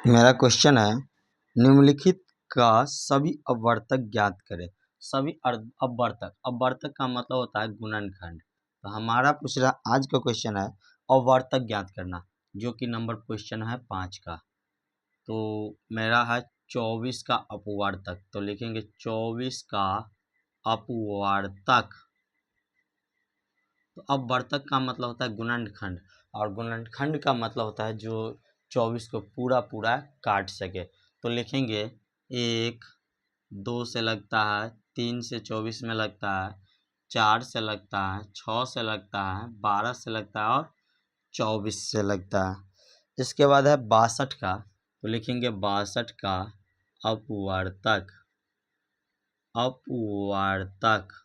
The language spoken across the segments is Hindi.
मेरा क्वेश्चन है, निम्नलिखित का सभी अपवर्तक ज्ञात करें। सभी अपवर्तक का मतलब होता है गुणनखंड। तो हमारा पूछ रहा आज का क्वेश्चन है अपवर्तक ज्ञात करना, जो कि नंबर क्वेश्चन है 5 का। तो मेरा है 24 का अपवर्तक, तो लिखेंगे 24 का अपवर्तक। तो अपवर्तक का मतलब होता है गुणनखंड, और गुणनखंड का मतलब होता है जो 24 को पूरा पूरा काट सके। तो लिखेंगे 1 2 से लगता है, 3 से 24 में लगता है, 4 से लगता है, 6 से लगता है, 12 से लगता है और 24 से लगता है। इसके बाद है 62 का, तो लिखेंगे 62 का अपवर्तक। अपवर्तक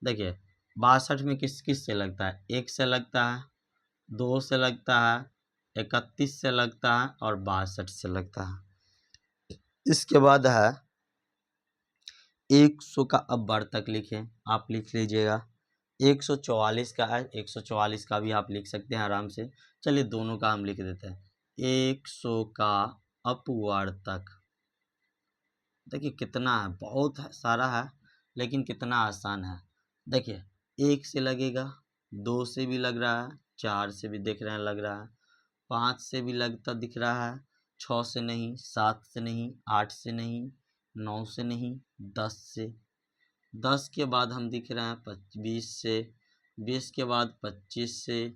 देखिए 62 में किस किस से लगता है, 1 से लगता है, 2 से लगता है, 31 से लगता है और 62 से लगता है। इसके बाद है 100 का अपवर्तक लिखें, आप लिख लीजिएगा। 144 का है, 144 का भी आप लिख सकते हैं आराम से। चलिए दोनों का हम लिख देते हैं। 100 का अपवर्तक, देखिए कितना है, बहुत सारा है लेकिन कितना आसान है। देखिए 1 से लगेगा, 2 से भी लग रहा है, 4 से भी देख रहे हैं लग रहा है, 5 से भी लगता दिख रहा है, 6 से नहीं, 7 से नहीं, 8 से नहीं, 9 से नहीं, 10 से। 10 के बाद हम दिख रहे हैं 20 से, 20 के बाद 25 से,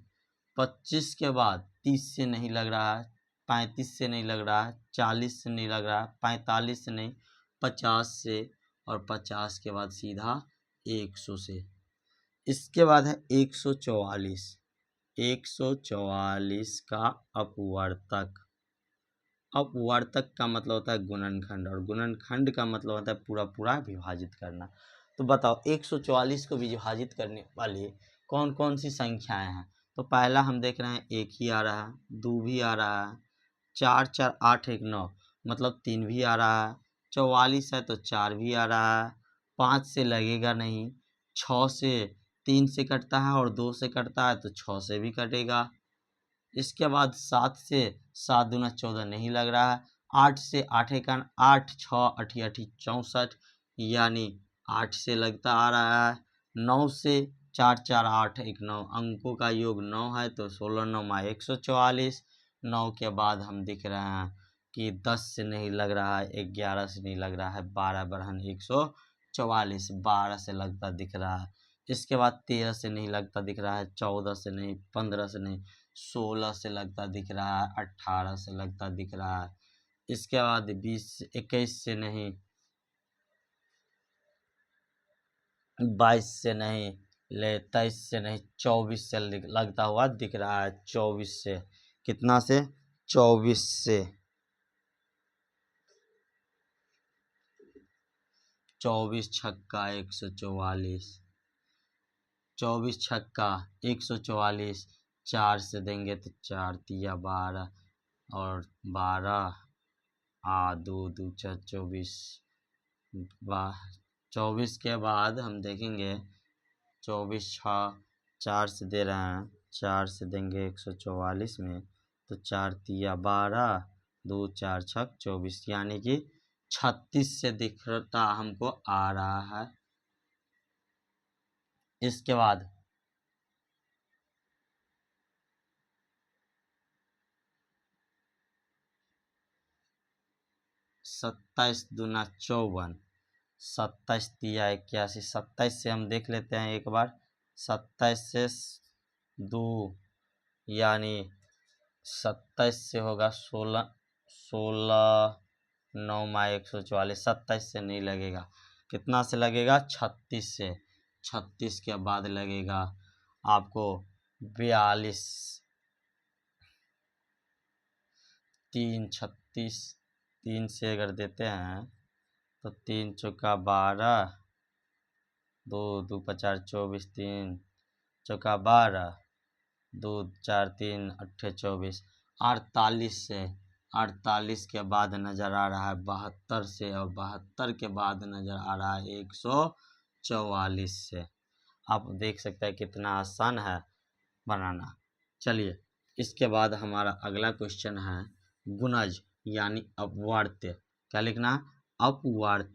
25 के बाद 30 से नहीं लग रहा है, 35 से नहीं लग रहा है, 40 से नहीं लग रहा है, 45 से नहीं, 50 से, और 50 के बाद सीधा 100 से। इसके बाद है 144। 144 का अपवर्तक। अपवर्तक का मतलब होता है गुणनखंड, और गुणनखंड का मतलब होता है पूरा पूरा विभाजित करना। तो बताओ 144 को विभाजित करने वाली कौन कौन सी संख्याएं हैं। तो पहला हम देख रहे हैं 1 ही आ रहा है, 2 भी आ रहा है, 4 4 8 1 9 मतलब 3 भी आ रहा है, 44 है तो 4 भी आ रहा है, 5 से लगेगा नहीं, 6 से 3 से कटता है और 2 से कटता है तो 6 से भी कटेगा। इसके बाद 7 से 7 दूना 14 नहीं लग रहा है, 8 से 8 एक 8 6 8 8 64 यानी 8 से लगता आ रहा है। 9 से 4 4 8 1 9 अंकों का योग 9 है तो 16 9 144। 9 के बाद हम दिख रहे हैं कि 10 से नहीं लग रहा है, 11 से नहीं लग रहा है, 12 बरहन 144 12 से लगता दिख रहा है। इसके बाद 13 से नहीं लगता दिख रहा है, 14 से नहीं, 15 से नहीं, 16 से लगता दिख रहा है, 18 से लगता दिख रहा है। इसके बाद 20 21 से नहीं, 22 से नहीं, 23 से नहीं, 24 से लगता हुआ दिख रहा है। 24 से कितना से, 24 से, 24 छक्का 144, 24 छक्का 144, 4 से देंगे तो 4 तिया 12 और 12 2 2 4 24, 24 के बाद हम देखेंगे 24 छः 4 से दे रहे हैं, 4 से देंगे 144 में तो 4 तिया 12 2 4 छक 24 यानी कि 36 से दिखता हमको आ रहा है। इसके बाद 27 दूना 54, 27 तिया 81, 27 से हम देख लेते हैं एक बार, 27 से 2 यानी 27 से होगा 16, 16 9 144, 27 से नहीं लगेगा, कितना से लगेगा, 36 से। 36 के बाद लगेगा आपको 42, 3 36, 3 से अगर देते हैं तो 3 चौका 12, 2 2 5 24, 3 चौका 12, 2 4 3 8 24, 48 से। 48 के बाद नज़र आ रहा है 72 से, और 72 के बाद नज़र आ रहा है 144 से। आप देख सकते हैं कितना आसान है बनाना। चलिए इसके बाद हमारा अगला क्वेश्चन है गुणज यानी अपवर्त। क्या लिखना? अपवर्त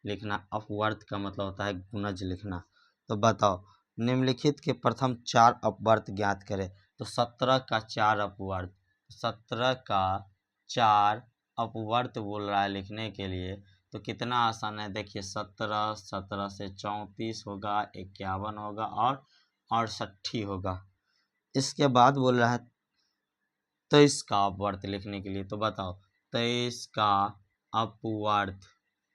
लिखना। अपवर्त का मतलब होता है गुणज लिखना। तो बताओ निम्नलिखित के प्रथम 4 अपवर्त ज्ञात करें। तो 17 का 4 अपवर्त, 17 का 4 अपवर्त बोल रहा है लिखने के लिए। तो कितना आसान है, देखिए 17, 17 से 34 होगा, 51 होगा और 68 होगा। इसके बाद बोल रहा है 23 का अपवर्त लिखने के लिए। तो बताओ 23 का अपवर्त,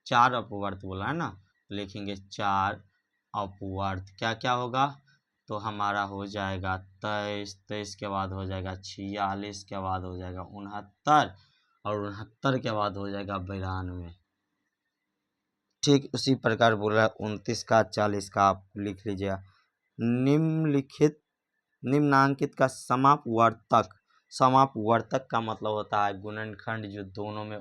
4 अपवर्त बोला है ना, लिखेंगे 4 अपवर्त। क्या क्या होगा? तो हमारा हो जाएगा 23, 23 के बाद हो जाएगा 46, के बाद हो जाएगा 69 और 69 के बाद हो जाएगा 92। ठीक उसी प्रकार बोल रहा है 29 का 40 का आप लिख लीजिएगा। निम्नांकित का समापवर्तक। समापवर्तक का मतलब होता है गुणनखंड जो दोनों में,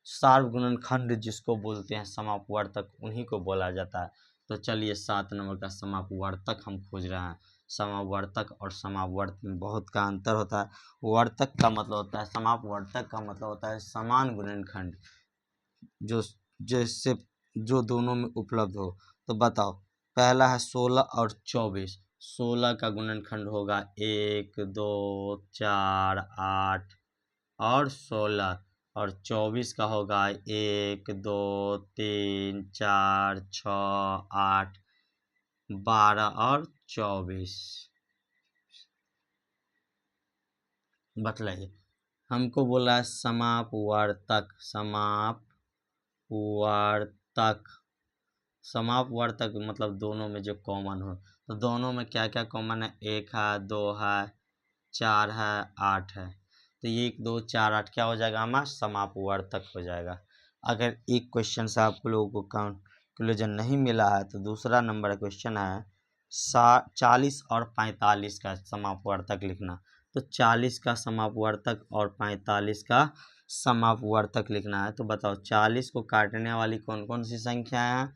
सार्वगुणनखंड जिसको बोलते हैं समापवर्तक, उन्हीं को बोला जाता है। तो चलिए 7 नंबर का समापवर्तक हम खोज रहे हैं। समापवर्तक और समापवर्त में बहुत का अंतर होता है। वर्तक का मतलब होता है, समापवर्तक का मतलब होता है समान गुणनखंड जो जैसे जो दोनों में उपलब्ध हो। तो बताओ पहला है 16 और 24। 16 का गुणनखंड होगा 1, 2, 4, 8 और 16 और 24 का होगा 1, 2, 3, 4, 6, 8, 12 और 24। बतलाइए, हमको बोला है समापवर्तक। समापवर्तक, समापवर्तक मतलब दोनों में जो कॉमन हो। तो दोनों में क्या क्या कॉमन है? 1 है, 2 है, 4 है, 8 है। तो ये 1, 2, 4, 8 क्या हो जाएगा हमारा? समापवर्तक हो जाएगा। अगर एक क्वेश्चन से आप लोगों को कंक्लूजन नहीं मिला है तो दूसरा नंबर क्वेश्चन है 40 और 45 का समापवर्तक लिखना। तो 40 का समापवर्तक और 45 का समापवर्तक लिखना है। तो बताओ 40 को काटने वाली कौन कौन सी संख्या है?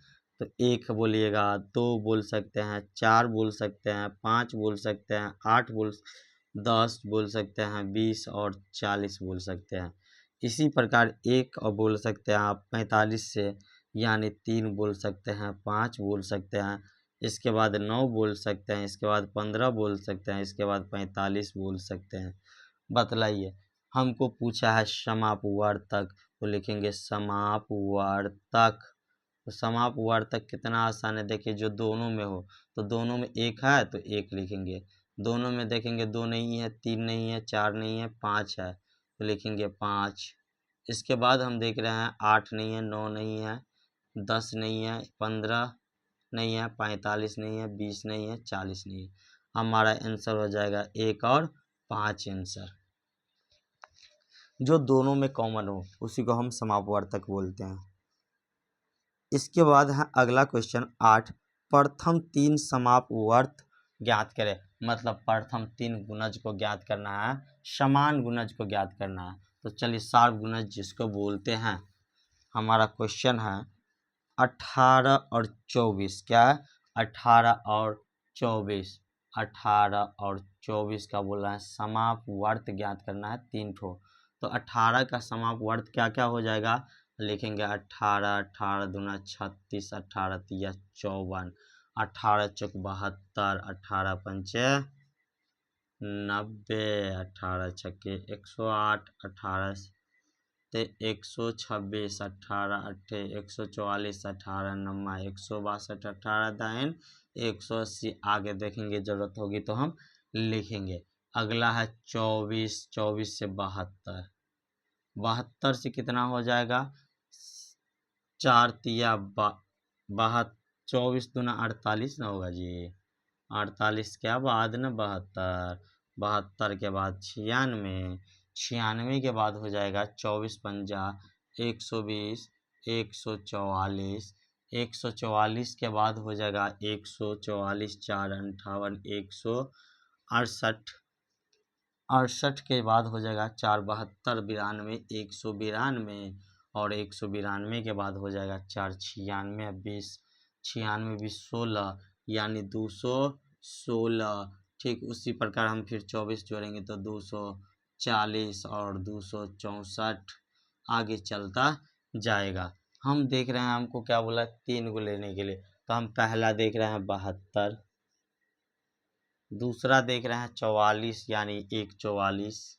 तो 1 बोलिएगा, 2 बोल सकते हैं, 4 बोल सकते हैं, 5 बोल सकते हैं, 8 बोल, 10 बोल सकते हैं, 20 और 40 बोल सकते हैं। इसी प्रकार 1 और बोल सकते हैं आप 45 से, यानी 3 बोल सकते हैं, 5 बोल सकते हैं, इसके बाद 9 बोल सकते हैं, इसके बाद 15 बोल सकते हैं, इसके बाद 45 बोल सकते हैं। बतलाइए, हमको पूछा है समापवर्तक, तो लिखेंगे समापवर्तक। तो समापवर्तक कितना आसान है, देखिए जो दोनों में हो। तो दोनों में 1 है तो 1 लिखेंगे, दोनों में देखेंगे 2 नहीं है, 3 नहीं है, 4 नहीं है, 5 है तो लिखेंगे 5। इसके बाद हम देख रहे हैं 8 नहीं है, 9 नहीं है, 10 नहीं है, 15 नहीं है, 45 नहीं है, 20 नहीं है, 40 नहीं है। हमारा आंसर हो जाएगा 1 और 5 आंसर। जो दोनों में कॉमन हो उसी को हम समापवर्तक बोलते हैं। इसके बाद है अगला क्वेश्चन 8, प्रथम 3 समापवर्त ज्ञात करें। मतलब प्रथम 3 गुणज को ज्ञात करना है, समान गुणज को ज्ञात करना है। तो चलिए सार्वगुणज जिसको बोलते हैं। हमारा क्वेश्चन है 18 और 24। क्या है? 18 और 24। 18 और 24 का बोल रहा है समापवर्त ज्ञात करना है 3 ठो। तो 18 का समापवर्त क्या क्या हो जाएगा? लिखेंगे 18, 18 दूना 36, 18 तिया 54, 18 चौक 72, 18 पंचे 90, 18 छक्के 108, 18 ते 126, 18 अट्ठे 144, 18 नम्मा 162, 18 दाइन 180। आगे देखेंगे जरूरत होगी तो हम लिखेंगे। अगला है 24, 24 से 72, 72 से कितना हो जाएगा? 4 तिया 72, 24 दूना 48 ना होगा जी, 48 के बाद ना 72, 72 के बाद 96, 96 के बाद हो जाएगा 24 पंजा 120, 144, 144 के बाद हो जाएगा 144, 4 58, 168, 68 के बाद हो जाएगा 4 72, 92, 192 और 192 के बाद हो जाएगा 4 96, 20, 96 20 16 यानी 216। ठीक उसी प्रकार हम फिर 24 जोड़ेंगे तो 200, 40 और 264 आगे चलता जाएगा। हम देख रहे हैं, हमको क्या बोला, 3 को लेने के लिए, तो हम पहला देख रहे हैं 72, दूसरा देख रहे हैं 44 यानी 144,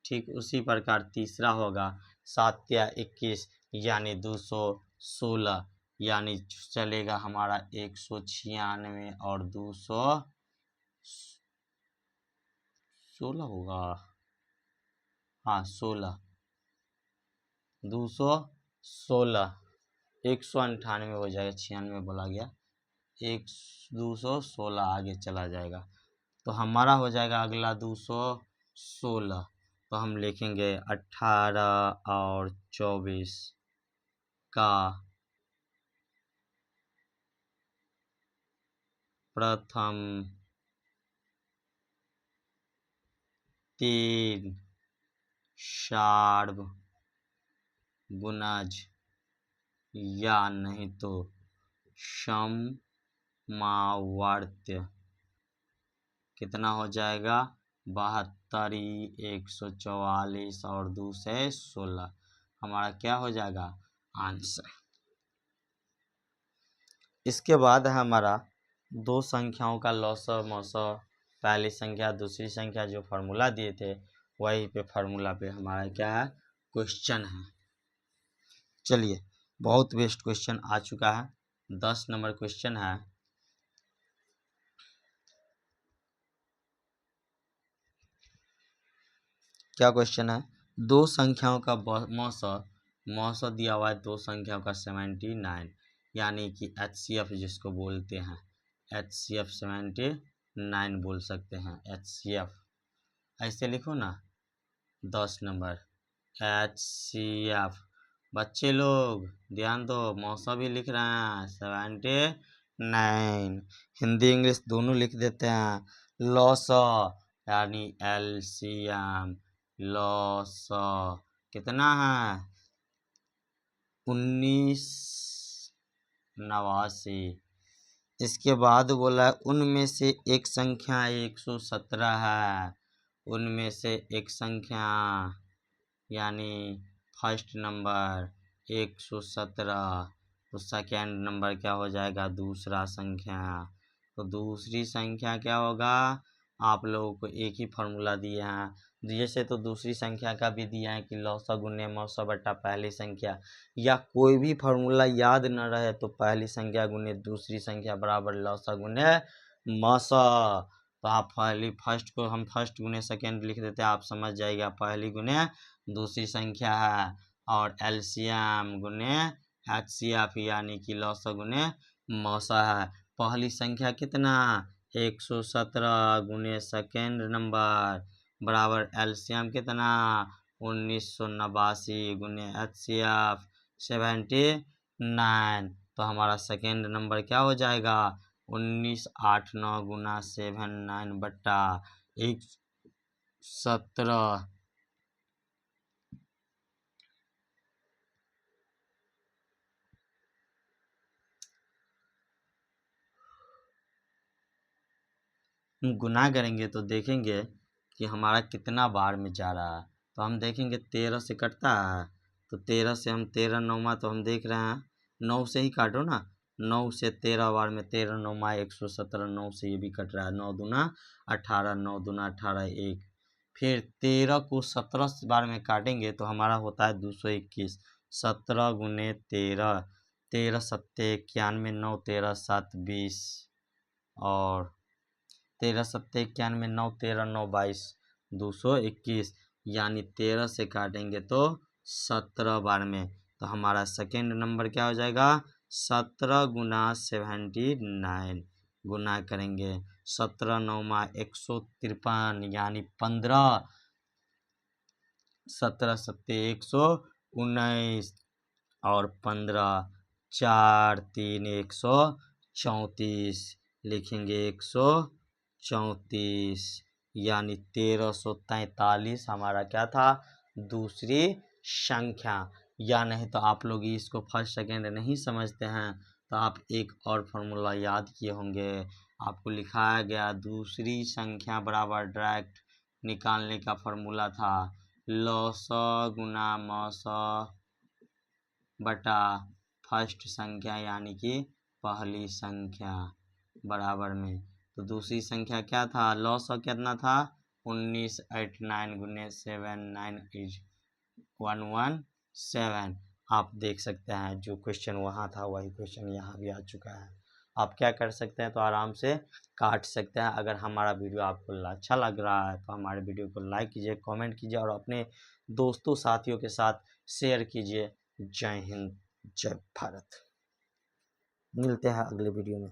ठीक उसी प्रकार तीसरा होगा 7 या 21 यानी 216, यानी चलेगा हमारा 196 और 216 होगा, हाँ 16, 216, 198 हो जाएगा, 96 बोला गया, 216 आगे चला जाएगा। तो हमारा हो जाएगा अगला 216, तो हम लिखेंगे 18 और 24 का प्रथम 3 सार्वगुणज या नहीं तो सममावर्त कितना हो जाएगा, 72, 144 और 216 हमारा क्या हो जाएगा आंसर। इसके बाद है हमारा दो संख्याओं का लौसव मौसव, पहली संख्या दूसरी संख्या जो फार्मूला दिए थे वही पे फार्मूला पे हमारा क्या है क्वेश्चन है। चलिए बहुत बेस्ट क्वेश्चन आ चुका है, 10 नंबर क्वेश्चन है। क्या क्वेश्चन है, दो संख्याओं का मौसव दिया हुआ है, दो संख्याओं का 79 यानी कि HCF जिसको बोलते हैं, HCF 79 बोल सकते हैं, HCF ऐसे लिखो ना, 10 नंबर HCF। बच्चे लोग ध्यान दो, मौसम भी लिख रहे हैं 79, हिंदी इंग्लिश दोनों लिख देते हैं, लॉस यानी LCM, लॉस कितना है 1989। इसके बाद बोला उनमें से एक संख्या 117 है, उनमें से एक संख्या यानी फर्स्ट नंबर 117, तो सेकेंड नंबर क्या हो जाएगा दूसरा संख्या। तो दूसरी संख्या क्या होगा, आप लोगों को एक ही फार्मूला दिए हैं, जैसे तो दूसरी संख्या का भी दिया है कि लौसा गुने मौसा बट्टा पहली संख्या, या कोई भी फार्मूला याद न रहे तो पहली संख्या गुने दूसरी संख्या बराबर लौसा गुने मौसा। तो आप फर्स्ट को हम फर्स्ट गुने सेकेंड लिख देते हैं, आप समझ जाइएगा पहली गुने दूसरी संख्या है, और LCM गुने HCF यानी कि लौसा गुने मौसा है। पहली संख्या कितना 117 गुने सेकेंड नंबर बराबर LCM कितना 1989 गुने HCF 79। तो हमारा सेकेंड नंबर क्या हो जाएगा 1989 गुना 79 बट्टा 117। गुना करेंगे तो देखेंगे कि हमारा कितना बार में जा रहा है। तो हम देखेंगे 13 से कटता है, तो 13 से हम 13 नौमा, तो हम देख रहे हैं 9 से ही काटो ना, 9 से 13 बार में 13 नौमा 117, 9 से ये भी कट रहा है, 9 दूना 18, 9 दूना 18 1, फिर 13 को 17 बार में काटेंगे तो हमारा होता है 221, 17 गुने 13, 13 सत्ते 91, 9 13 7 20, और 13 सत्ते 91, 9 13 9 22, 221, यानी 13 से काटेंगे तो 17 बार में। तो हमारा सेकेंड नंबर क्या हो जाएगा 17 गुना 79, गुना करेंगे 17 नौमा 153 यानी 15, 17 सत्ते 119, और 15 4 3 134, लिखेंगे 134, यानी 1343 हमारा क्या था दूसरी संख्या। या नहीं तो आप लोग इसको फर्स्ट सेकेंड नहीं समझते हैं तो आप एक और फार्मूला याद किए होंगे, आपको लिखाया गया दूसरी संख्या बराबर डायरेक्ट निकालने का फॉर्मूला था लॉस गुना मौस बटा फर्स्ट संख्या यानी कि पहली संख्या बराबर में। तो दूसरी संख्या क्या था, लॉस कितना था 19, 89 गुने 7, 9 इज 117। आप देख सकते हैं जो क्वेश्चन वहाँ था वही क्वेश्चन यहाँ भी आ चुका है। आप क्या कर सकते हैं, तो आराम से काट सकते हैं। अगर हमारा वीडियो आपको अच्छा लग रहा है तो हमारे वीडियो को लाइक कीजिए, कमेंट कीजिए और अपने दोस्तों साथियों के साथ शेयर कीजिए। जय हिंद, जय भारत। मिलते हैं अगले वीडियो में।